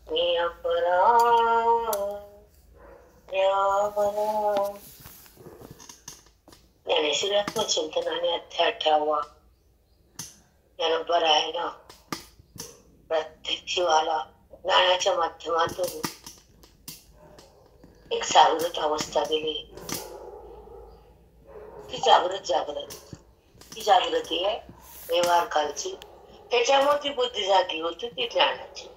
मी अपरा ज्ञानेश्वरी आत्मचिंतनाने अध्याय 18वा. ज्ञानोबा आहे ना, प्रत्येक जीवाला ज्ञानाच्या माध्यमातून एक जागृत अवस्था दिली. ती जागृती आहे व्यवहार कालची. त्याच्यामुळे ती बुद्धी जागी होती, ती ज्ञानाची.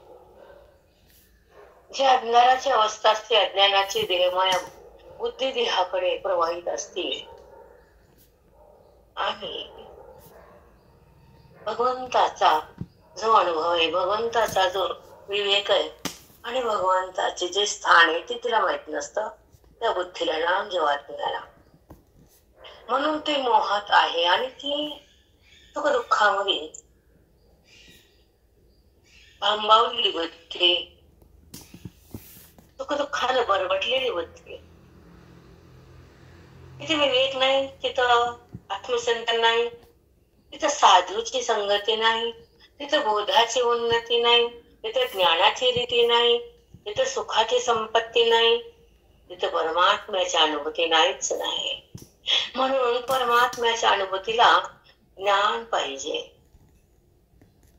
जी अज्ञानाची अवस्था असते, अज्ञानाची देहमाया बुद्धी देहाकडे प्रवाहित असते आणि भगवंताचा जो अनुभव आहे, भगवंताचा जो विवेक आहे आणि भगवंताचे जे स्थान आहे ते तिला माहित नसतं. त्या बुद्धीला नाम जेव्हा ज्ञानाला म्हणून ती मोहात आहे आणि ती सुख दुःखामध्ये भांबावलेली बुद्धी, सुख दुःखानं बरबटलेली बुद्धी. तिथे विवेक नाही, तिथं आत्मचिंतन नाही, तिथं साधूची संगती नाही, तिथं बोधाची उन्नती नाही, तिथं ज्ञानाची रीती नाही, तिथं सुखाची संपत्ती नाही, तिथं परमात्म्याची अनुभूती नाहीच नाही. म्हणून परमात्म्याच्या अनुभूतीला ज्ञान पाहिजे.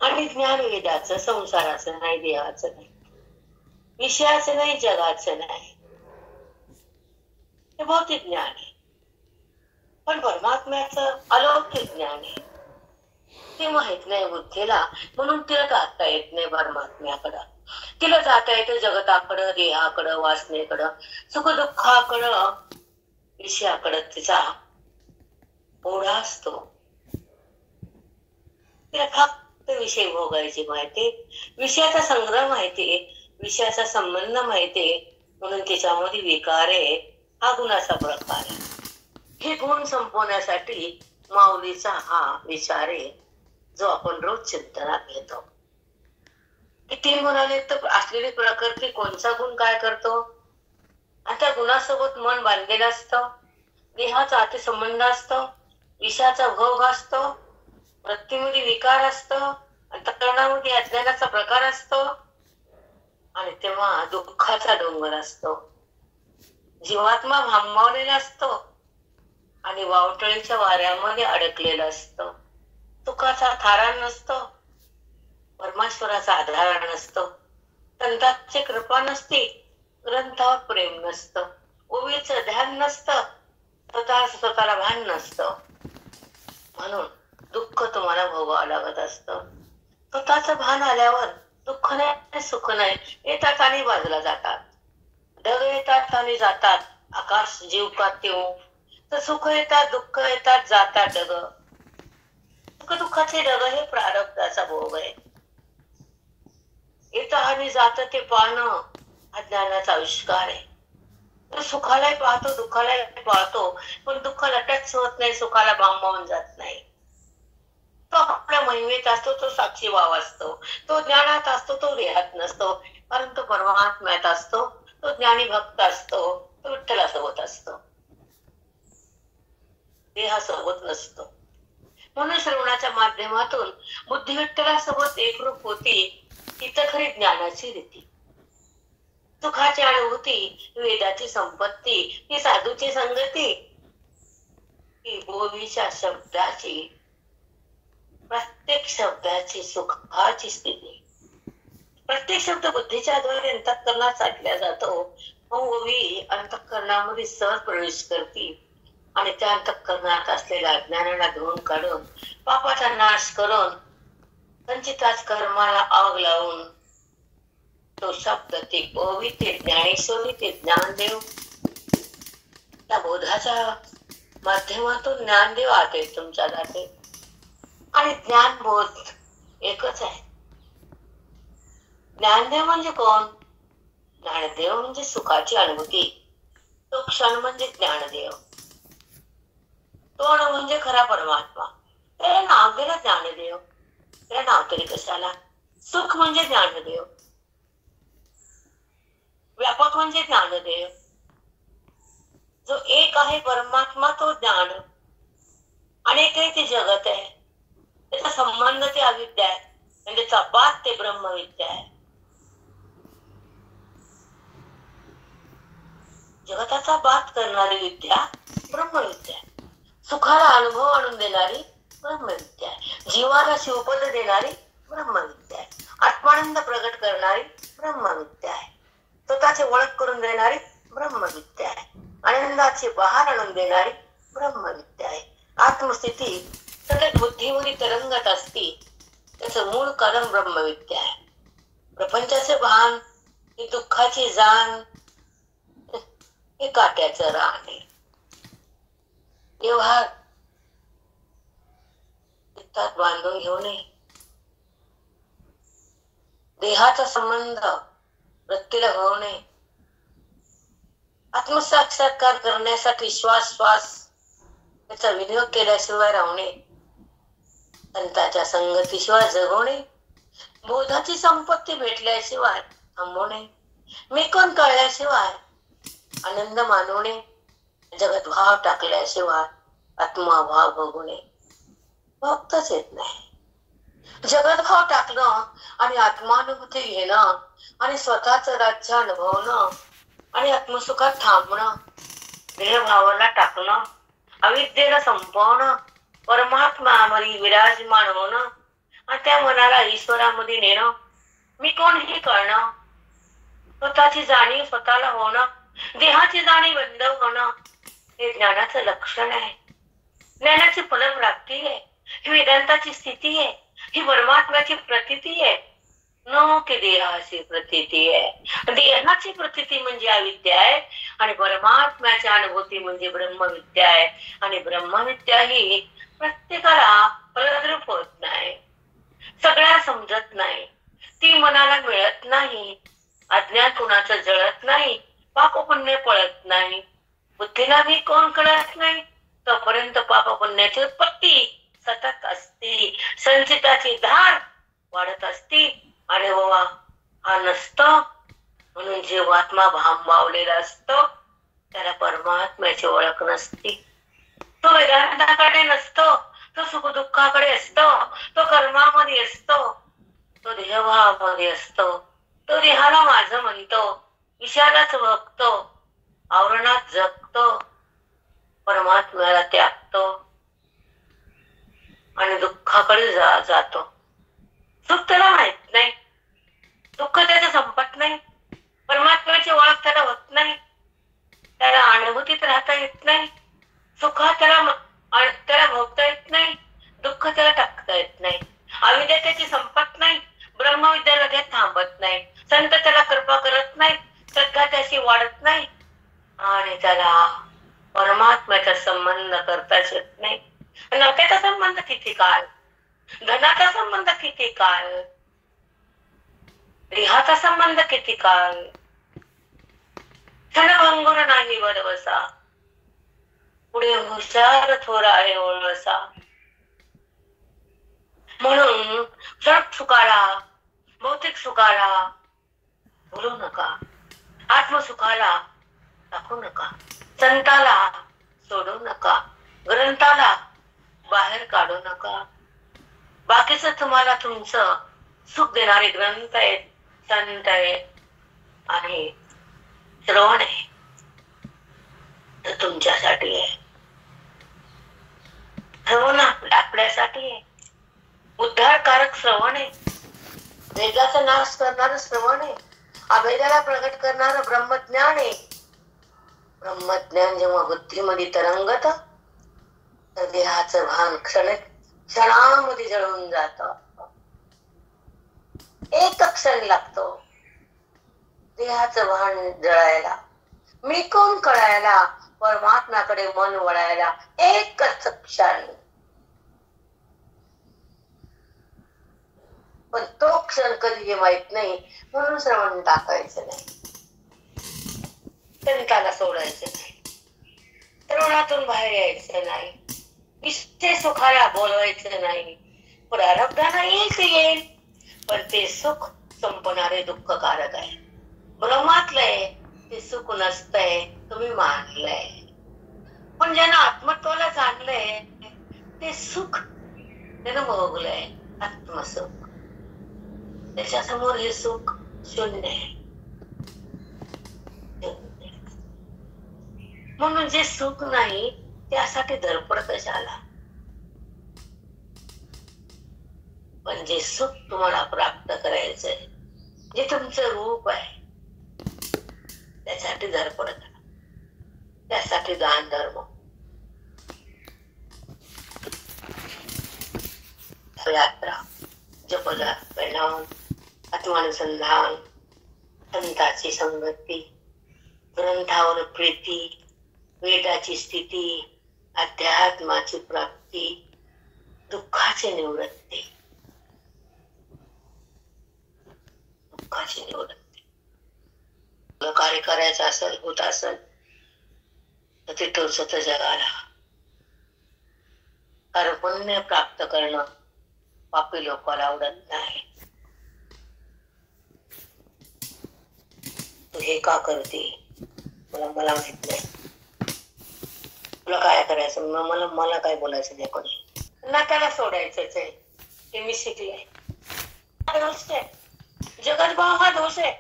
आणि ज्ञान वेदाचं, संसाराचं नाही, देहाचं नाही, विषयाचं नाही, जगाचं नाही. हे भौतिक ज्ञान आहे. पण परमात्म्याचं अलौकिक ज्ञान आहे. ते माहित नाही बुद्धीला, म्हणून तिला जाता येत नाही परमात्म्याकडं. तिला जाता येतं जगताकडं, देहाकडं, वासनेकडं, सुख दुःखाकडं, विषयाकडं तिचा ओढा असतो. तिला फक्त विषय भोगायची माहिती, विषयाचा संग्रह माहिती, विषयाचा संबंध माहिती, म्हणून तिच्यामध्ये विकार आहे. हा गुणाचा प्रकार आहे. हे गुण संपवण्यासाठी माऊलीचा हा विचार आहे, जो आपण रोज चिंतनात घेतो. तीन गुणाने तर असलेली प्रकृती कोणचा गुण काय करतो, आणि त्या गुणासोबत मन बांधलेलं असतं. देहाचा अतिसंबंध असतो, विषयाचा भोग असतो, वृत्तीमध्ये विकार असतो, अंतःकरणामध्ये अज्ञानाचा प्रकार असतो, आणि तेव्हा दुःखाचा डोंगर असतो. जीवात्मा भांबावलेला असतो आणि वावटळीच्या वाऱ्यामध्ये अडकलेला असतो. सुखाचा थारा नसतो, परमेश्वराचा आधार नसतो, संतांची कृपा नसते, ग्रंथावर प्रेम नसतं, ओवीचं ध्यान नसतं, स्वतःला भान नसतं. म्हणून दुःख तुम्हाला भोगावं लागत असतं. स्वतःच भान आल्यावर दुःख नाही, सुख नाही, येतात आणि बाजूला जातात. ढग येतात आणि जातात, आकाश जीव पातेऊ. तर सुख येतात, दुःख येतात, जातात ढग. सुख दुःखाचे ढग हे प्रारब्धाचा भोग आहे. येतं आणि जात ते पाहणं अज्ञानाचा आविष्कार आहे. तर सुखालाही पाहतो, दुःखालाही पाहतो, पण दुःखाला टच होत नाही, सुखाला भांबावून जात नाही. तो आपल्या महिमेत असतो, तो साक्षी भाव असतो, तो ज्ञानात असतो, तो देहात नसतो. परंतु परमात्म्यात असतो, तो ज्ञानी भक्त असतो, तो विठ्ठलासोबत असतो, देहासोबत नसतो. म्हणून श्रवणाच्या माध्यमातून बुद्धी विठ्ठलासोबत एकरूप होती. तिथं खरी ज्ञानाची रीती, सुखाची अनुभूती, वेदाची संपत्ती, ही साधूची संगती, ही बोलीच्या शब्दाची, प्रत्येक शब्दाची सुखाची स्थिती. प्रत्येक शब्द बुद्धीच्या द्वारे अंतःकरणात साठला जातो. ओवी अंतःकरणामध्ये सहज प्रवेश करते आणि त्या अंतःकरणात असलेल्या अज्ञानाला धुवून काढून, पापाचा नाश करून, संचिताच कर्माला आग लावून, तो शब्द ते ओवी, ते ज्ञानेश्वरी, ते ज्ञानदेव, त्या बोधाच्या माध्यमातून ज्ञानदेव आते तुमच्या जाते. आणि ज्ञानबोध एकच आहे. ज्ञानदेव म्हणजे कोण? ज्ञानदेव म्हणजे सुखाची अनुभूती. तो क्षण म्हणजे ज्ञानदेव, तो अणु म्हणजे खरा परमात्मा. त्याला नाव दिलं ज्ञानदेव. त्याला नाव तरी कशाला? सुख म्हणजे ज्ञानदेव, व्यापक म्हणजे ज्ञानदेव. जो एक आहे परमात्मा तो ज्ञान, अनेक आहे ते जगत आहे. त्याचा संबंध ते अविद्या आहे, म्हणजे त्याचा बात ते ब्रह्मविद्या आहे. जगताचा बात करणारी विद्या ब्रह्मविद्या आहे. सुखाला अनुभव आणून देणारी ब्रह्मविद्या आहे. जीवाला शिवपद देणारी ब्रह्मविद्या आहे. आत्मानंद प्रगट करणारी ब्रह्मविद्या आहे. स्वतःची ओळख करून देणारी ब्रह्मविद्या आहे. आनंदाची बहार आणून देणारी ब्रह्मविद्या आहे. आत्मस्थिती सतत बुद्धीमध्ये तरंगत असती, त्याचं मूळ कारण ब्रह्मविद्या आहे. प्रपंचाचे भान, ही दुःखाची जाण, हे काट्याचं रान आहे. व्यवहार चित्तात बांधून घेऊ नये. देहाचा संबंध वृत्तीला होऊ नये. आत्मसाक्षात्कार करण्यासाठी श्वास श्वास त्याचा विनियोग केल्याशिवाय राहू नये. संतांच्या संगतीशिवाय जगू नये. बोधाची संपत्ती भेटल्याशिवाय थांबू नये. मी कोण कळल्याशिवाय आनंद मानू नये. जगत भाव टाकल्याशिवाय आत्माभाव भोगू नये. भक्तच येत नाही. जगत भाव टाकणं आणि आत्मानुभूती घेणं आणि स्वतःच राज्य अनुभवणं आणि आत्मसुखात थांबणं, देहभावाला टाकणं, अविद्येला संपवणं, परमात्म्यामध्ये विराजमान होणं आणि त्या मनाला ईश्वरामध्ये नेणं, मी कोण हे कळणं, स्वतःची जाणीव स्वतःला होणं, देहाची जाणीव बंद होणं, हे ज्ञानाचं लक्षण आहे. ज्ञानाची फलप्राप्ती आहे. ही वेदांताची स्थिती आहे. ही परमात्म्याची प्रतीती आहे. न की देहाची प्रतीती आहे. देहाची प्रतीती म्हणजे अविद्या आहे आणि परमात्म्याची अनुभूती म्हणजे ब्रह्मविद्या आहे. आणि ब्रह्मविद्या ही प्रत्येकाला फलद्रूप होत नाही. सगळ्या समजत नाही. ती मनाला मिळत नाही. अज्ञान कुणाचं जळत नाही. पाप पुण्य पळत नाही. बुद्धीला मी कोण कळत नाही. तोपर्यंत पाप पुण्याची उत्पत्ती सतत असते. संचिताची धार वाढत असते. अरे बाबा हा नसतो. म्हणून जीवात्मा भांबावलेला असतो. त्याला परमात्म्याची ओळख नसते. तो वेदांताकडे नसतो. तो सुख दुःखाकडे असतो. तो कर्मामध्ये असतो. तो देहभावामध्ये असतो. तो देहाला माझं म्हणतो. विषयालाच बघतो. आवरणात जगतो. परमात्म्याला त्यागतो आणि दुःखाकडे जातो. सुख त्याला माहित नाही. दुःख त्याचं संपत नाही. परमात्म्याची ओळख त्याला होत नाही. त्याला अनुभूतीत राहता येत नाही. सुख त्याला भोगता येत नाही. दुःख त्याला टाकता येत नाही. अविद्या त्याची संपत नाही. ब्रह्मविद्या लगेच थांबत नाही. संत त्याला कृपा करत नाही. श्रद्धा त्याशी वाढत नाही आणि त्याला परमात्म्याचा संबंध करताच येत नाही. नफ्याचा संबंध किती काळ, धनाचा संबंध किती काळ, देहाचा संबंध किती काळ, क्षणभंगुर नाही वरवसा, पुढे हुशार थोर आहे ओळसा. म्हणून क्षण सुखाला, भौतिक सुखाला भुलू नका. आत्मसुखाला टाकू नका. संताला सोडू नका. ग्रंथाला बाहेर काढू नका. बाकीच तुम्हाला तुमचं सुख देणारे ग्रंथ आहेत, संत आहेत आणि श्रवण आहे, तर तुमच्यासाठी आहे. श्रवण आपल्यासाठी आहे. उद्धारकारक श्रवण आहे. वेगाचा नाश करणारं श्रवण आहे. अभेदाला प्रगट करणारं ब्रह्मज्ञान आहे. ब्रह्मज्ञान जेव्हा बुद्धीमध्ये तरंगत, तर देहाचं भान क्षणामध्ये जळून जात. एक क्षण लागतो देहाचं भान जळायला. मी कोण कळायला, परमात्म्याकडे मन वळायला एकच क्षण. पण तो क्षण कधी माहित नाही. म्हणून श्रवण टाकायचं नाही. संताला सोडायचं नाही. तरुणातून बाहेर यायचं नाही. इष्टे सुखाला बोलवायचं नाही. प्रारब्धाला येईल, पण ते सुख संपणारे दुःखकारक आहे. ब्रह्मातलंय ते सुख नसतंय, तुम्ही मानलंय. पण ज्यानं आत्मत्वाला जाणलंय ते सुख त्यानं भोगलंय, आत्मसुख. त्याच्यासमोर हे सुख शून्य आहे. म्हणून जे सुख नाही त्यासाठी धडपड कशाला. पण जे सुख तुम्हाला प्राप्त करायचंय, जे तुमचं रूप आहे, त्यासाठी धडपड करा, त्यासाठी दान धर्म, यात्रा, जपजाप, परिणाम, आत्मानुसंधान, संतांची संगती, ग्रंथावर प्रीती, वेदाची स्थिती, अध्यात्माची प्राप्ती, दुःखाची निवृत्ती, दुःखाची निवृत्ती. कार्य करायचं असेल, होत असेल तर ते टोचत जगाला. कारण पुण्य प्राप्त करणं पापी लोकांना आवडत नाही. तू हे का करते मला माहित नाही, तुला काय करायचं, मला काय बोलायचं नाही. कोणी नात्याला सोडायचंच आहे, हे मी शिकले. जगत भाव हा दोष आहे,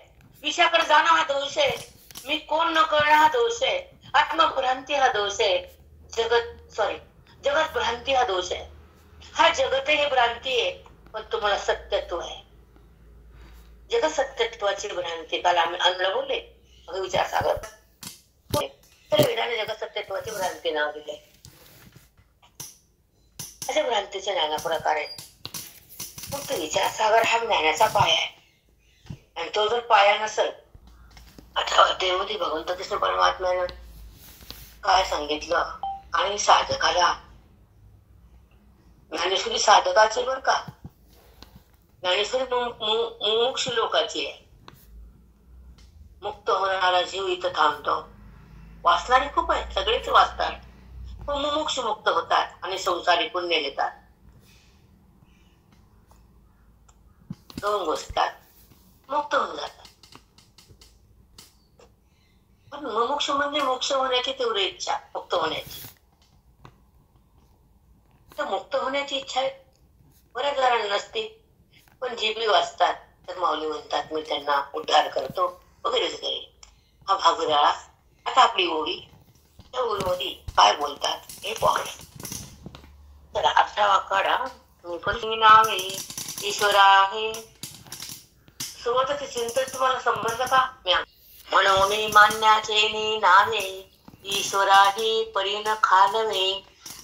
विषयाकडे जाणं हा दोष आहे, मी कोण न कळणं हा दोष आहे, आत्मभ्रांती हा दोष आहे, जगत भ्रांती हा दोष आहे. हा जगत ही भ्रांती आहे, पण तुम्हाला सत्यत्व आहे. जगत सत्यत्वाची भ्रांती. काल आम्ही अन्न बोलले विचार सागर, तर वेदाने जगत सत्यत्वाची भ्रांती नाव दिले. अशा भ्रांतीचे नाना प्रकार आहेत. फक्त विचार सागर हा ज्ञानाचा पाया आहे, आणि तो जर पाया नसेल, 18 अध्यायामध्ये भगवंत कृष्ण परमात्म्यानं काय सांगितलं, आणि साधकाला, ज्ञानेश्वरी साधकाची बर का, ज्ञानेश्वरी मुमुक्ष लोकाची आहे. मुक्त होणारा जीव इथं थांबतो. वाचणारे खूप आहेत, सगळेच वाचतात, पण मुमुक्ष मुक्त होतात आणि संसारी पुण्य घेतात. दोन गोष्टात मुक्त होऊन जातात. पण मुमुक्ष म्हणजे मोक्ष होण्याची तेवढी इच्छा, मुक्त होण्याची. तर मुक्त होण्याची इच्छा बऱ्याच जणांना नसते, पण जे बी वाचतात तर माऊली म्हणतात मी त्यांना उद्धार करतो वगैरे वगैरे. हा भाग वेगळा. आता आपली ओळी, त्या ओळीमध्ये काय बोलतात हे पाहूया. तर 18वा काढा. मी पण नावे ईश्वर आहे. सुरुवातीचे चिंतन तुम्हाला संबंध का? म्हणून मान्याचे नावे ईश्वराही परीन खालवे,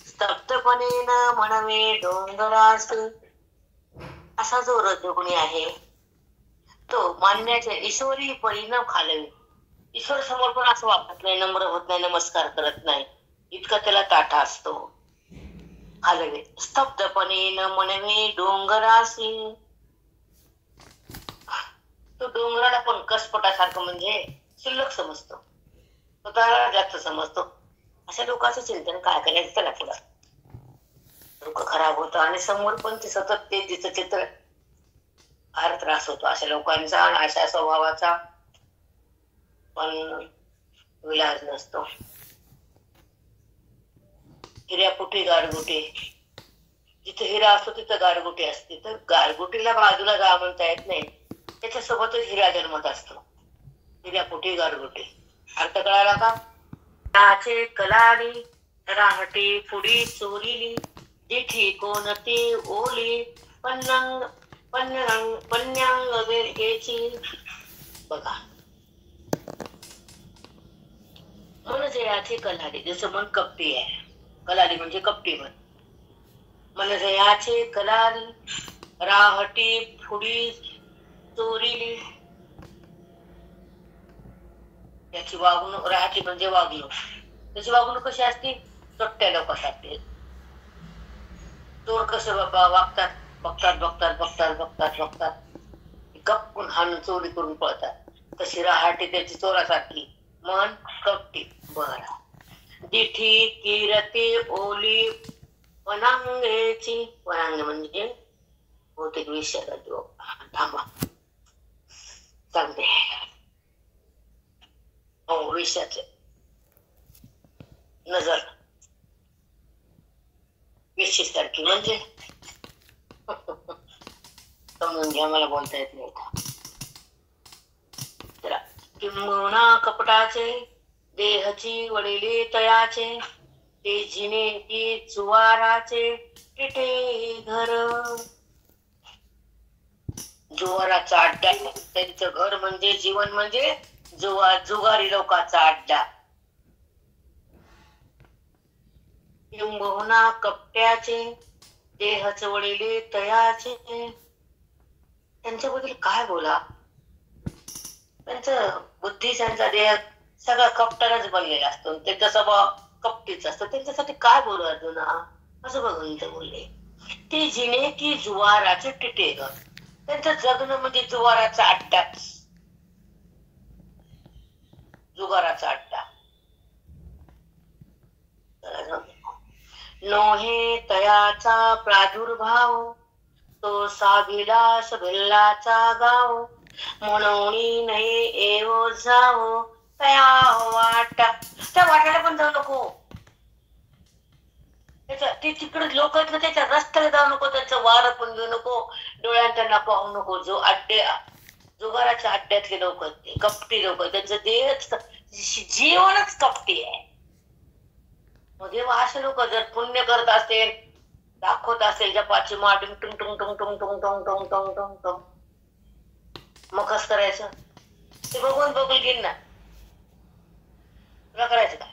स्तब्धपणे न म्हणवे डोंगरास. असा जो रजोगुणी आहे तो मान्याचे ईश्वरी परीन खालवे. ईश्वर समोर पण असं वागत नाही, नम्र होत नाही, नमस्कार करत नाही, इतका त्याला ताठा असतो. खालवे स्तब्धपणे न म्हणवे डोंगरासी. तो डोंगराला पण कसपटासारखं म्हणजे शिल्लक समजतो, स्वतःला जास्त समजतो. अशा लोकांचं चिंतन काय करायचं त्याला पुढं. डोकं खराब होतं आणि समोर पण ते सतत ते दिसतं चित्र, फार त्रास होतो अशा लोकांचा आणि अशा स्वभावाचा. पण विलाज नसतो. हिऱ्यापोटी गारगोटी. जिथे हिरा असतो तिथं गारगोटी असते, तर गारगोटीला बाजूला जा म्हणता येत नाही, त्याच्यासोबतच हिरा जन्मत असतो. हिऱ्यापोटी गारगोटी. अर्थ कळाला का? त्याचे कलाली राहटी पुढी चोरीली, जिठी कोणती ओली पन्नांग पन्यांग वेची. बघा, मन जयाची कलाली, जसं मन कपटी आहे, कलाली म्हणजे कपटी मन. मन जयाची कलाली राहटी पुढी चोरीली. त्याची वागणूक, राहटी म्हणजे वागणूक, त्याची वागणूक कशी असते? चोट्ट्या लोकांसाठी. चोर कसं बाबा वागतात, बघतात बघतात बघतात बघतात बघतात, गप्पून हाणून चोरी करून पळतात. तशी राहटी त्याची चोरासारखी, मन कपटी. बरं. जिठी किरते ओली वनांगेची. वनांग म्हणजे बहुतेक विषयाला जो थांबा सांगते. हो, विषयाचे नजर विशेषसारखी म्हणजे समजून घ्या, मला बोलता येत नाही. किंबहुना कपटाचे देहची वडिले तयाचे, ते जिने की जुवाराचे टिटे घर. जुवाराचा अड्डा, त्यांचं घर म्हणजे जीवन म्हणजे जुगारी लोकांचा अड्डा. किंबहुना कपट्याचे, देहच वडिले तयाचे. त्यांच्याबद्दल काय बोला, त्यांचं बुद्धी, त्यांचा देह सगळा कपटालाच बनलेला असतो, त्यांचा स्वभाव कपटीच असतो. त्यांच्यासाठी काय बोलू अर्जुना, असं बघून ते बोलले. ते जिने की जुवाराचे टिटे घर, त्यांचं जगणं म्हणजे जुवाराचा अड्डा, जुगाराचा अड्डा. नोहे तयाचा प्रादुर्भाव, तो साभिलाष भिल्लाचा गाव. म्हणून नाही एवो जावो तया वाटा. त्या वाट्याला पण जाऊ नको, ते तिकडे लोक आहेत ना, त्याच्या रस्त्याला जाऊ नको, त्याचं वारं पण घेऊ नको, डोळ्यात त्यांना पाहू नको. जो जुगाराच्या अड्ड्यातले लोक आहेत, ते कपटी लोक, त्यांचं देहच जीवनच कपटी आहे. जेव्हा असे लोक जर पुण्य करत असेल, दाखवत असेल जपाची माटिंग टुंग टुंग टुंग टुंग टुंग टुंग टुंग टुंग टुंग टुंग, मग कसं करायचं, ते बघून बघून घेईन ना, तुला करायचं काय.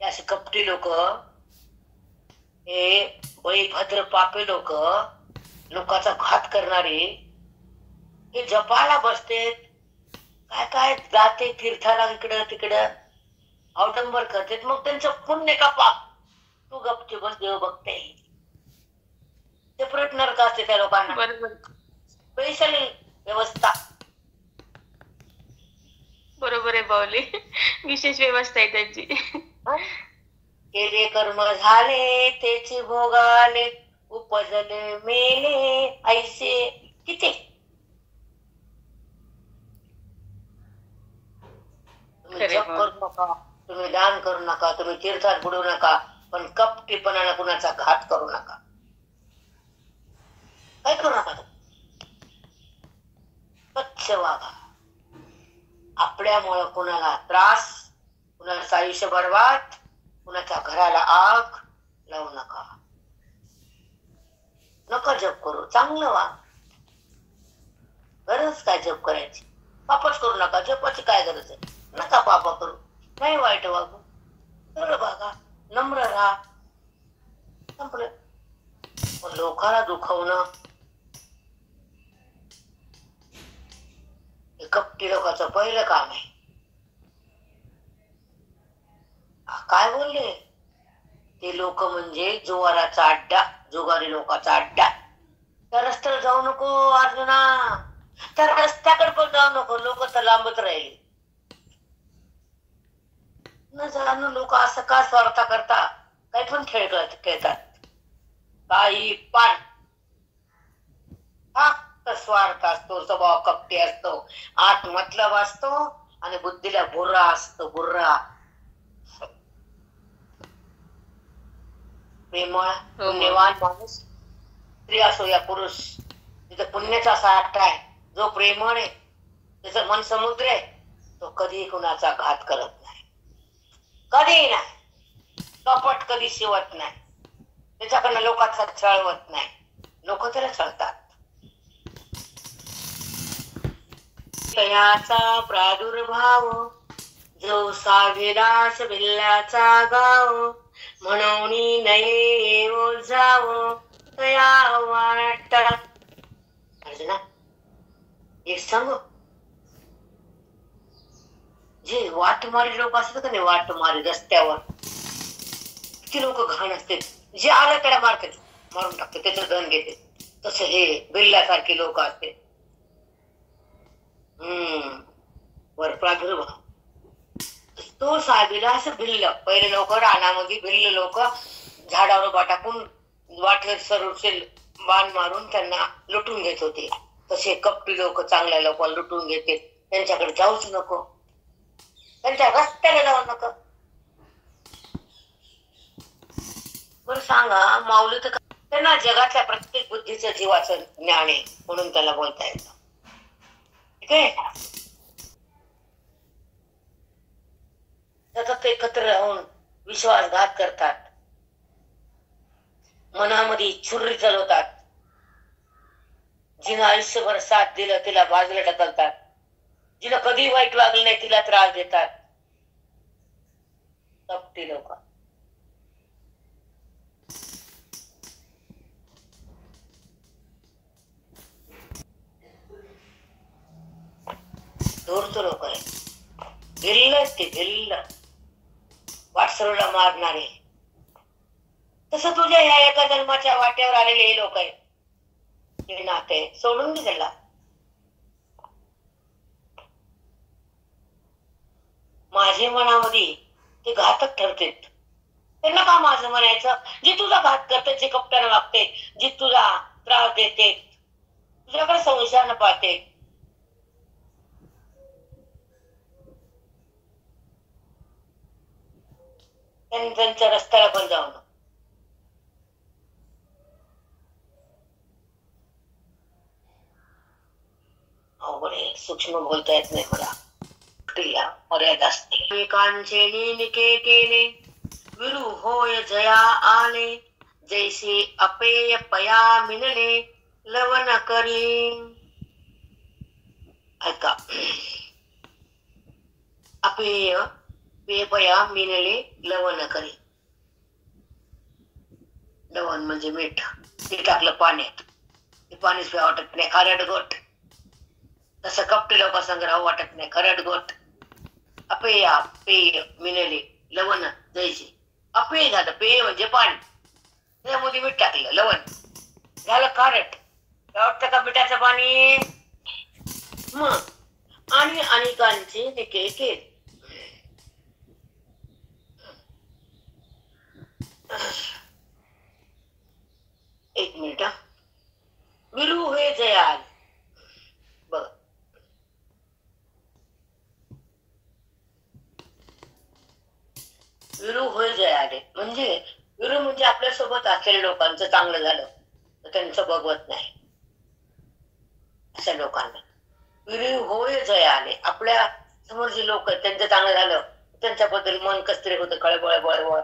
असे कपटी लोक, हे भद्र पापी लोक, लोकांचा घात करणारे, हे जपाला बसते, काय काय जाते तीर्थाला इकडं तिकडं, अवडंबर करते. मग त्यांचं पुण्य का पाप, तू गपची बस, देव बघते. सेपरेट नरक असते त्या लोकांना, स्पेशल व्यवस्था. बरोबर आहे बावली, विशेष व्यवस्था आहे त्यांची. केले कर्म झाले त्याची भोगाले, उपजले मेले ऐसे किती. तुम्ही जप करू नका, तुम्ही दान करू नका, तुम्ही तीर्थात बुडू नका, पण कपटीपणाला कुणाचा घात करू नका, काय करू नका. स्वच्छ वागा. आपल्यामुळे कुणाला त्रास, कुणाचं आयुष्य बरबाद, कुणाच्या घराला आग लावू नका. नका जप करू, चांगलं वा. गरज काय जप करायची, पापच करू नका. जपाची काय गरज आहे, नका पाप करू, नाही वाईट वागू, बरं वागा, नम्र राहा, संपलं. पण लोकांना दुखवणं हे कपटी लोकांचं पहिलं काम आहे. काय बोलले ते लोक, म्हणजे जुवाराचा अड्डा, जुगारी लोकांचा अड्डा. त्या रस्त्याला जाऊ नको अर्जुना, त्या रस्त्याकडे पण जाऊ नको, लोक तर लांबत राहिले. न जाणू लोक असं का स्वार्थ करता, काही पण खेळतात, काही पण फक्त स्वार्थ असतो, स्वभाव कपटी असतो, आत मतलब असतो, आणि बुद्धीला बुर्रा असतो, बुर्रा. प्रेमळ पुण्यवान माणूस, स्त्री असो या पुरुष, तिथे पुण्याचा साठा आहे. जो प्रेमळ आहे, त्याचं मन समुद्र आहे, तो कधी कुणाचा घात करत नाही, कधी नाही. कपट कधी शिवत नाही, त्याच्याकडनं लोकांचा छळ होत नाही, लोक त्याला छळतात. तयाचा प्रादुर्भाव, जो साविलास बिल्ल्याचा गाव. म्हणून नये जावो तया वाटा. अर्जुना एक सांगू, जे वाटमारी लोक असतात का नाही, वाटमारी रस्त्यावर, किती लोक घाण असते, जे आलं त्याला मारतात, मारून टाकते, त्याचं धन घेते. तसं हे बिल्ल्यासारखे लोक असते. वर प्रादुर्भाव, तो साबिलास भिल्ल. पहिले लोक रानामध्ये भिल्ल लोक झाडावर उभा टाकून वाटेवर सरुसेल बाण मारून त्यांना लुटून घेत होते. तसे कपटी लोक चांगल्या लोकांना लुटून घेते. त्यांच्याकडे जाऊच नको, त्यांच्या रस्त्याला जाऊ नको. बरं सांगा, माऊली तर त्यांना जगातल्या प्रत्येक बुद्धीचं जीवाचं ज्ञान आहे, म्हणून त्याला बोलता येतं. ठीक आहे. सतत एकत्र राहून विश्वासघात करतात, मनामध्ये छुरी चालवतात, जिनं आयुष्यभर साथ दिलं तिला बाजूला ढकलतात, जिनं कधी वाईट वागलं नाही तिला त्रास देतात. कपटी लोक. धूर्त लोक आहे, भिल्ल आहेत ते, भिल्ल, वाटसरूला मारणारे. तसं तुझ्या ह्या एका जन्माच्या वाट्यावर आलेले हे लोक आहेत, हे नाते सोडून दे त्याला. माझे मनामध्ये ते घातक ठरतेत. त्यांना का माझं म्हणायचं? जे तुझा घात करते, जे कपट्यानं वागते, जे तुला त्रास देते, तुझ्याकडे संशयानं पाहते, त्यांनी त्यांच्या रस्त्याला पण जाऊ नका. अवघड आहे, सूक्ष्म बोलता येत नाही मला. मर्यादा असते. एकमेकांचे निके केले, विरू होय जया आले, जैसे अपेय पया मिनले, लवन करी. ऐका, अपेय पेपया मिनले लवन करी. लवण म्हणजे मीठ. ते टाकलं पाण्यात, ते पाणीच प्या वाटत नाही, खारट गोट. तसं कपटी लोक संग्रह वाटत नाही, खरट गोट. अपेया पेय मिनले लवण जैसे. अपेय झालं, पेय म्हणजे पाणी, त्यामध्ये मीठ टाकलं, लवण झालं खारट. वाटतं का मिठाचं पाणी? मग आणि अनेकांचे निके केले. एक मिनिट. विरू हे जयाल. बघ, विरू होय जयाले म्हणजे विरू म्हणजे आपल्यासोबत असलेल्या लोकांचं चांगलं झालं तर त्यांचं बघवत नाही. अशा लोकांना विरू होय जयाले. आपल्या समोर जे लोक आहेत त्यांचं चांगलं झालं, त्यांच्याबद्दल मन कसतरी होतं, कळबळ बळबळ,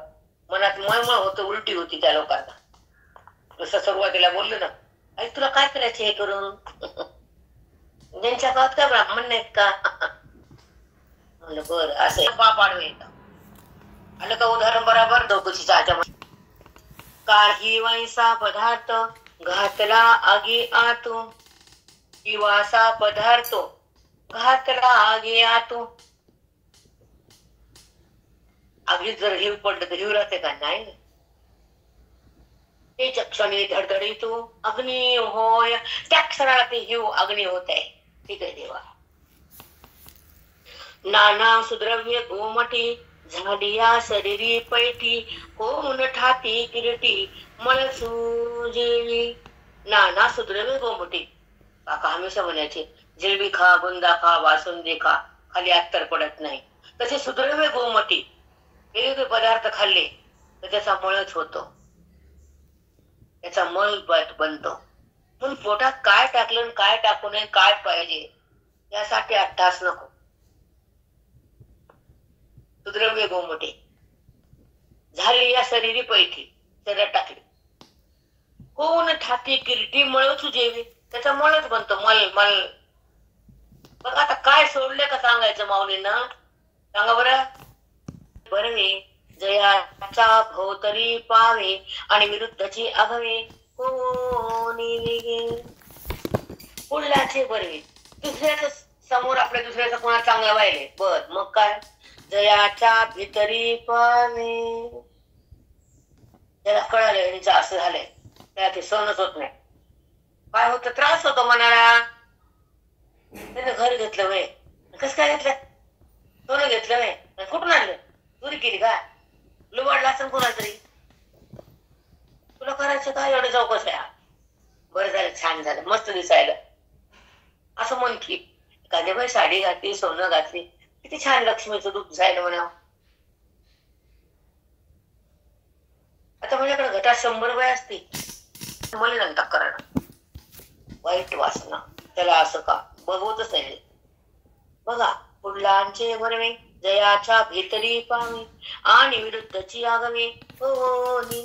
मनात मळमळ होतं, उलटी होती त्या लोकांना. जसं सुरुवातीला बोललो ना, आई तुला काय करायचं हे करून? ज्यांच्या गावात काय ब्राह्मण नाहीत का? म्हणलं बरं, असं पाप आडवे येतं. आलं का उदाहरण बरोबर? डोकूची आजम. काही वैसा पदार्थ घातला आगी आतो, किवासा पदार्थ घातला आगी आतो. आगीत जर हिव पडलं तर हिव राहते का? नाही. ते क्षणी धडधडीतो अग्नी होय. त्या क्षणाला ते हिव अग्नी होत आहे. ठीक आहे देवा. नाना सुद्रव्य गोमटी झाडिया शरीरी पैठी, कोण ठाती किरटी मळसुजेवी. नाना सुद्रव्य गोमटी. काका हमेशा म्हणायचे, जिलबी खा, बुंदा खा, बासुंदी खा, खाली अत्तर पडत नाही. तसे सुद्रव्य गोमटी वेगवेगळे पदार्थ खाल्ले तर त्याचा मळच होतो, त्याचा मळ बनतो. पण पोटात काय टाकलं, काय टाकू नये, काय पाहिजे यासाठी अट्टास नको. सुद्रव्य गोमटे झाली या शरीरी पैठी, शरीरात टाकली. कोण ठाती किरटी मळच जेवी, त्याचा मळच बनतो. मल मल. बघ आता काय सोडले का सांगायचं माऊलींना? सांगा बरं. बरवे जयाचा भोवतरी पावे, आणि विरुद्धची अभवे कोणी वेगे. पुढल्याचे बरवे, दुसऱ्याच समोर आपल्या दुसऱ्याचा कोणा चांगला व्हायले, बर मग काय? जयाच्या भीतरी पावे. त्याला कळालं यांचं असं झालंय, त्याला ते सहनच होत नाही. काय होतं? त्रास होतो मनाला. त्यानं घर घेतलं वय. कसं काय घेतलं? सोनं घेतलं वय. कुठून आणलं? चोरी केली का? लुबाडला असं कोणा तरी. तुला करायचं काय एवढं चौकशा? बरं झालं, छान झालं, मस्त दिसायला असं म्हण की. एखाद्या बाई साडी घातली, सोनं घातली, किती छान लक्ष्मीचं दूध दिसायला म्हणावं. आता माझ्याकडे घटात 100 बाय असते, मला नंतर करणं वाईट वासना त्याला असं का बघवतच नाही. बघा पुढलांचे बरवे जयाच्या भीतरी पावे आणि विरुद्धची आगवे हो नि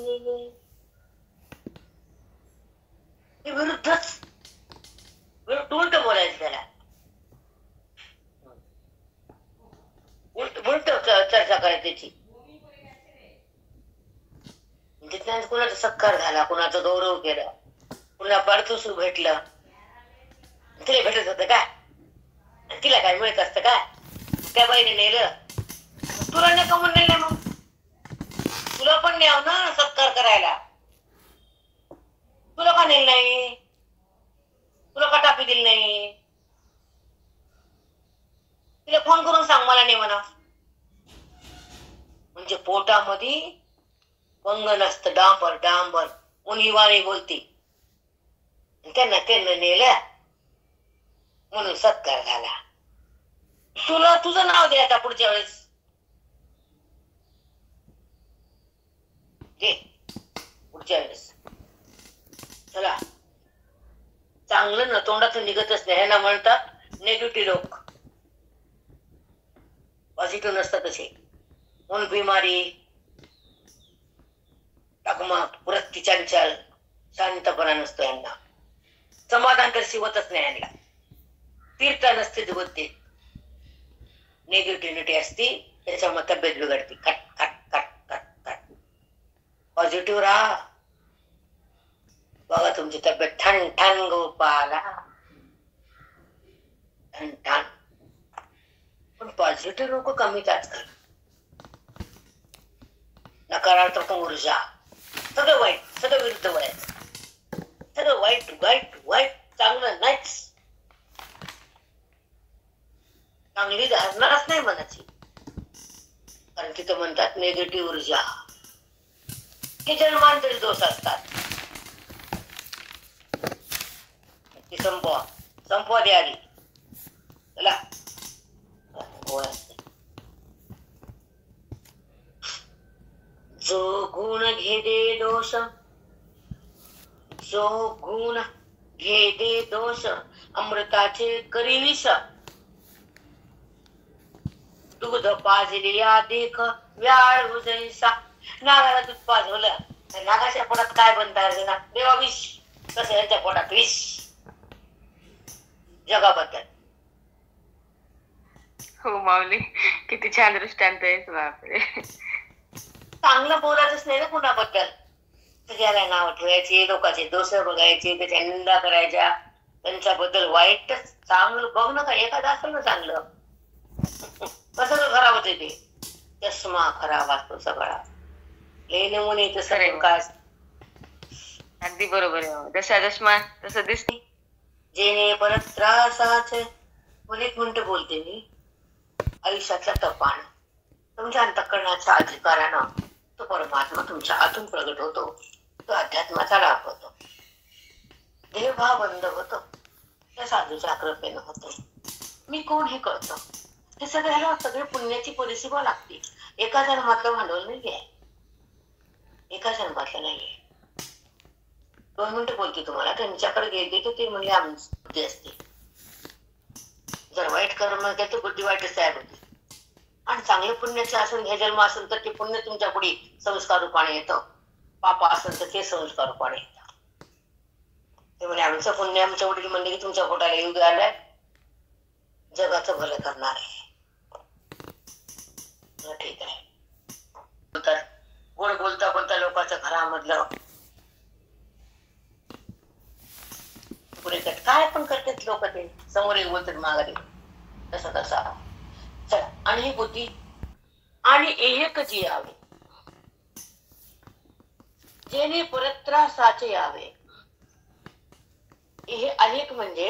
हे विरुद्धच उलट बोलायचं त्याला उलट चर्चा करायची त्याची तिथल्या कुणाचा सत्कार झाला कुणाचा गौरव केला कुणा पारितोषिक भेटलं तिला भेटत होतं काय तिला काय मिळत असतं काय त्या बाईने नेलं तुला नाही कमून नेलं मग तुला पण न्याव ना सत्कार करायला तुला का नेलं नाही तुला का टापी दिली नाही तिला फोन करून सांग मला नाही म्हणा म्हणजे पोटामध्ये वंगण असतं डांबर डांबर उन्हीवाणी बोलती त्यांना नेलं म्हणून सत्कार झाला तुला तुझं नाव दे आता पुढच्या वेळेस दे पुढच्या वेळेस चला चांगलं ना तोंडातून निघतच नाही ह्याला म्हणतात नेगेटिव्ह लोक पॉझिटिव्ह नसतात तसे म्हणून बिमारी टकमक वृत्ती चंचल शांतपणा नसतो यांना समाधान तर शिवतच नाही यांना तीर्थ नसते बुद्धी नेगेटिव्हिटी असती त्याच्यामुळे तब्येत बिघडते cut cut cut cut cut positive राहा बघा तुमची तब्येत ठण ठण गोपाला ठण ठण पण पॉझिटिव्ह लोक कमीच आजकाल नकारात्मक ऊर्जा सगळं वाईट सगळं विरुद्ध वळायचं सगळं वाईट वाईट वाईट चांगलं नाहीच चांगली धारणाच नाही मनाची कारण तिथं म्हणतात नेगेटिव्ह ऊर्जा हे जन्मांतरी दोष असतात ती संपवा दे आधी चला जो गुण घेदे दोष जो गुण घेदे दोष अमृताचे करी विष दूध पाजलिया देख व्याळ उजैसा नागाला दूध पाजवलं नागाच्या पोटात काय बनतात ना देवा विष तसं यांच्या पोटात विष जगाबद्दल हो माऊली किती छान दृष्टांत आहे बापरे चांगलं बोलायचंच नाही ना कुणाबद्दल सगळ्याला नाव ठेवायचे लोकांचे दोष बघायचे त्याच्या निंदा करायच्या त्यांच्याबद्दल वाईटच चांगलं बघ ना का एखादा असेल ना चांगलं कसं खराब होते ते चष्मा खराब असतो सगळा लेणे मुने तसं काय अगदी बरोबर आहे जसा चष्मा तसं दिसते जेणे परत त्रासाचे एक मिनिट बोलते मी आयुष्यातला तपान तुमच्या अंतःकरणाच्या अधिकारानं तो परमात्मा तुमच्या आतून प्रगट होतो तो अध्यात्माचा लाभ होतो देहभाव बंद होतो त्या साधूच्या कृपेनं होतो मी कोण हे कळतं हे सगळ्याला सगळे पुण्याची परिसीमा लागते एका जन्मातलं भांडवल नाहीये एका जन्मातलं नाहीये 2 मिनिटं बोलते तुम्हाला त्यांच्याकडे गेले तर ते म्हणजे आमची बुद्धी असते जर वाईट कर्म केलं तर बुद्धी वाईटच तयार होते आणि चांगले पुण्याचे असेल हे जन्म असेल तर ते पुण्य तुमच्या पुढे संस्कार रूपाने येतं पाप असेल तर ते संस्कार रूपाने येतं ते म्हणजे आमचं पुण्य आमच्या वडील म्हणले की तुमच्या पोटाला येऊ द्यायला जगाचं भलं करणार आहे ठीक आहे तर गोड बोलता बोलता लोकांच्या घरामधलं पुढे काय पण करतात लोक ते समोर एक बोलतात माघारी तसा तसा चला आणि ही बुद्धी आणि एक जी यावे जेणे परत्रासाचे यावे हे अनेक म्हणजे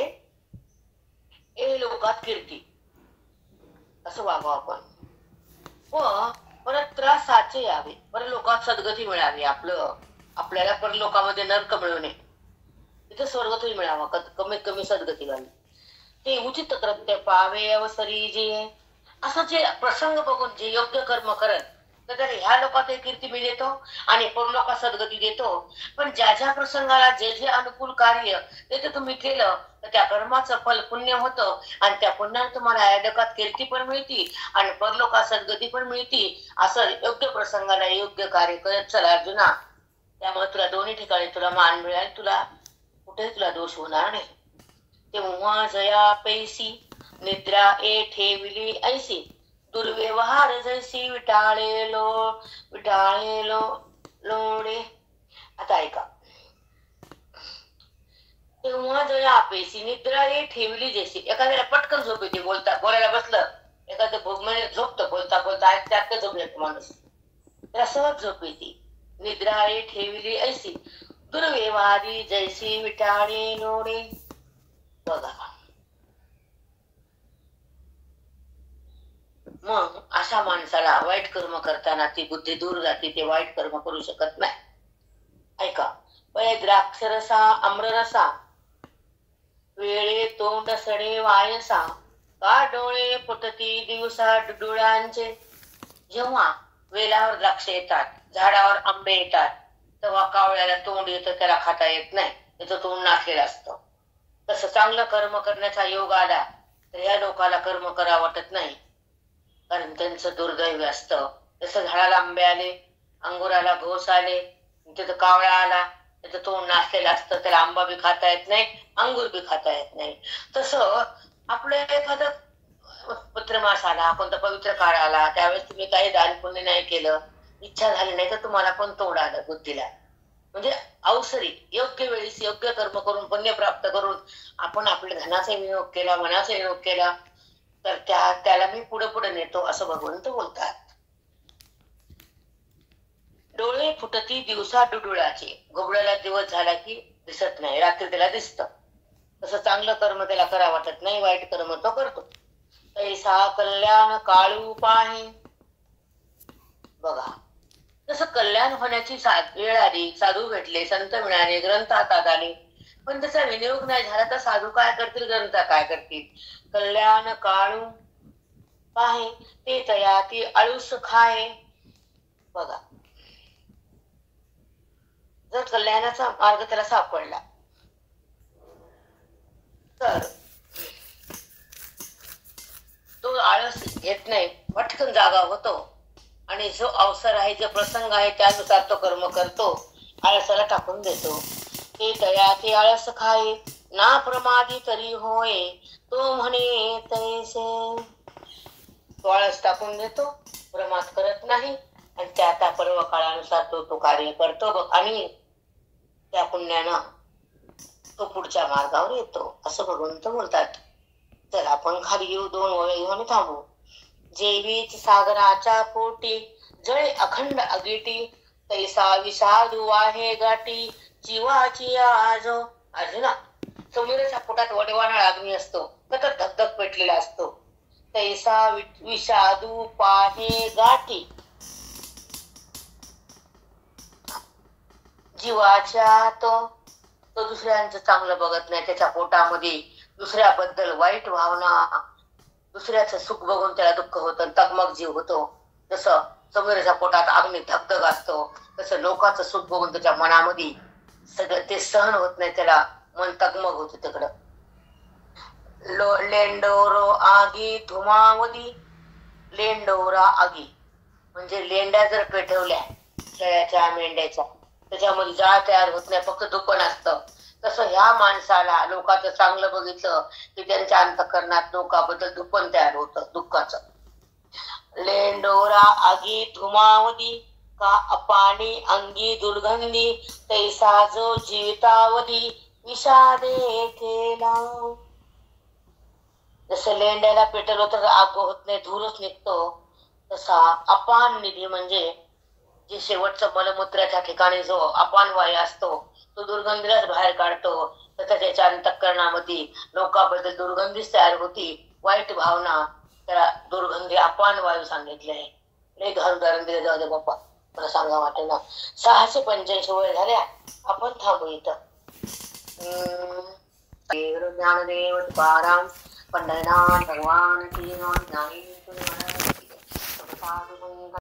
हे लोकात कीर्ती असं वागावं आपण व परत्रासाचे यावे पर लोकात सद्गती मिळावी आपल्याला पर लोकांमध्ये नरक मिळू नये तिथे स्वर्गतही मिळावा कमीत कमी सद्गती व्हावी ते उचित कृत्य पावे अवसरी जे असं जे प्रसंग बघून जे योग्य कर्म करत तर ह्या लोकात कीर्ती मी देतो आणि परलोकात सद्गती देतो. पण ज्या ज्या प्रसंगाला जे जे अनुकूल कार्य ते तुम्ही केलं तर त्या कर्माचं फल पुण्य होतं आणि त्या पुण्याने तुम्हाला या जगात कीर्ती पण मिळती आणि परलोकात सद्गती पण मिळती. असं योग्य प्रसंगाला योग्य कार्य करत चला अर्जुना. त्यामुळे तुला दोन्ही ठिकाणी तुला मान मिळेल, तुला कुठेही तुला दोष होणार नाही. तेव्हा जया पैसी निद्रा ठेविली ऐसी दुर्व्यवहार जैसी विटाळेलो लोडे. आता ऐका. तेव्हा जया पैसी निद्रा ठेविली जैसी. एखाद्याला पटकन झोप येते बोलायला बसलं, एखादं म्हणजे झोपतं बोलता बोलता त्यात झोप येतो माणूस, त्याला सहज झोप येते. निद्रा ठेविली ऐसी दुर्व्यवहारी जैसी विटाळे लोडे. बघा मग अशा माणसाला वाईट कर्म करताना ती बुद्धी दूर जाते, ते वाईट कर्म करू शकत नाही. ऐका. पै द्राक्षरसा आम्ररसा वेळे तोंड सडे वायसा का डोळे फुटती दिवसा डुडुळांचे. जेव्हा वेलावर द्राक्ष येतात, झाडावर आंबे येतात, तेव्हा कावळ्याला तोंड येतं, त्याला खाता येत नाही, त्याचं तोंड नाचलेलं असतं. तसं चांगलं कर्म करण्याचा योग आला तर या लोकाला कर्म करा वाटत नाही, कारण त्यांचं दुर्दैव असतं. जसं झाडाला आंबे आले, अंगुराला घोस आले, तिथं कावळा आला, त्याचं तोंड नाचलेलं असतं, त्याला आंबा बी खाता येत नाही, अंगूर बी खाता येत नाही. तसं आपलं एखादं पत्रमास आला, कोणता पवित्र काळ आला, त्यावेळेस तुम्ही काही दान पुण्य नाही केलं, इच्छा झाली नाही तर तुम्हाला पण तोंड आलं बुद्धीला. म्हणजे अवसरी योग्य वेळेस योग्य कर्म करून पुण्य प्राप्त करून आपण आपल्या धनाचा विनियोग केला, मनाचा विनियोग केला तर त्याला मी पुढे पुढे नेतो असं भगवंत बोलतात. डोळे फुटती दिवसा डुडुळाचे. घोबड्याला दिवस झाला की दिसत नाही, रात्री त्याला दिसतं. तसं चांगलं कर्म त्याला करा वाटत नाही, वाईट कर्म तो करतो. तैसा कल्याण काळू पाहे. बघा तसं कल्याण होण्याची वेळ आली, साधू भेटले, संत मिळाले, ग्रंथ हातात आले, पण त्याचा विनियोग नाही झाला तर साधू काय करतील, ग्रंथ काय करतील. कल्याण काळू पाहे ते तया ती आळूस खाये. बघा जर कल्याणाचा मार्ग त्याला सापडला तर तो आळस घेत नाही, पटकन जागा होतो आणि जो अवसर आहे, जो प्रसंग आहे त्यानुसार तो कर्म करतो, आळसाला टाकून देतो. ते तया ते आळस खाये ना प्रमादी तरी होय तो म्हणे तैसे. तो आळस टाकून देतो, प्रमाद करत नाही आणि त्या पर्व काळानुसार तो कार्य करतो आणि त्या पुण्यानं तो पुढच्या मार्गावर येतो असं भगवंत बोलतात. तर आपण खाली येऊ, 2 ओळी घेऊन थांबू. जेवीच सागराच्या पोटी जळे अखंड अगिटी तैसा विषादू आहे गाठी जीवाची आजो. अर्जुना समुद्राच्या पोटात वडवानाळ अग्नी असतो, सतत धगधग पेटलेला असतो. तैसा विषादू पाहे गाठी जीवाच्या तो दुसऱ्यांचं चांगलं बघत नाही, त्याच्या पोटामध्ये दुसऱ्याबद्दल वाईट भावना, दुसऱ्याचं सुख बघून त्याला दुःख होतं, तगमग जीव होतो. जसं समुद्राच्या पोटात अग्नी धगधग असतो, तसं लोकांचं सुख बघून त्याच्या मनामध्ये सगळं ते सहन होत नाही, त्याला मन तगमग होतं तिकडं. लेंडोरो आगी धुमावदी. लेंडोरा आगी म्हणजे लेंड्या जर पेटवल्या शेळ्याच्या मेंढ्याच्या, त्याच्यामध्ये जाळ तयार होत नाही, फक्त दुपण असतं. तसं ह्या माणसाला लोकांचं चांगलं बघितलं की त्यांच्या अंतःकरणात लोकांबद्दल दुपण तयार होतं दुःखाचं. लेंडोरा आगी धुमावदी का अपाणी अंगी दुर्गंधी तैसा जो जीवितावधी विषादे केला. जसं लेंड्याला पेटवलं तर आग होत नाही, धूरच निघतो, तसा अपान निधी म्हणजे जे शेवटचं मलमूत्राच्या ठिकाणी जो अपान वायू असतो तो दुर्गंधीलाच बाहेर काढतो. तर त्याच्या अंतःकरणामध्ये लोकांबद्दल दुर्गंधीच तयार होती, वाईट भावना, त्याला दुर्गंधी अपान वायू सांगितले आहे. लय घाल उदाहरण दिले, जाऊ दे बाप्पा मला सांगा वाटे ना. 685 वेळ झाल्या, आपण थांबू इथं. ज्ञानदेव तुकाराम पंढरनाथ भगवान की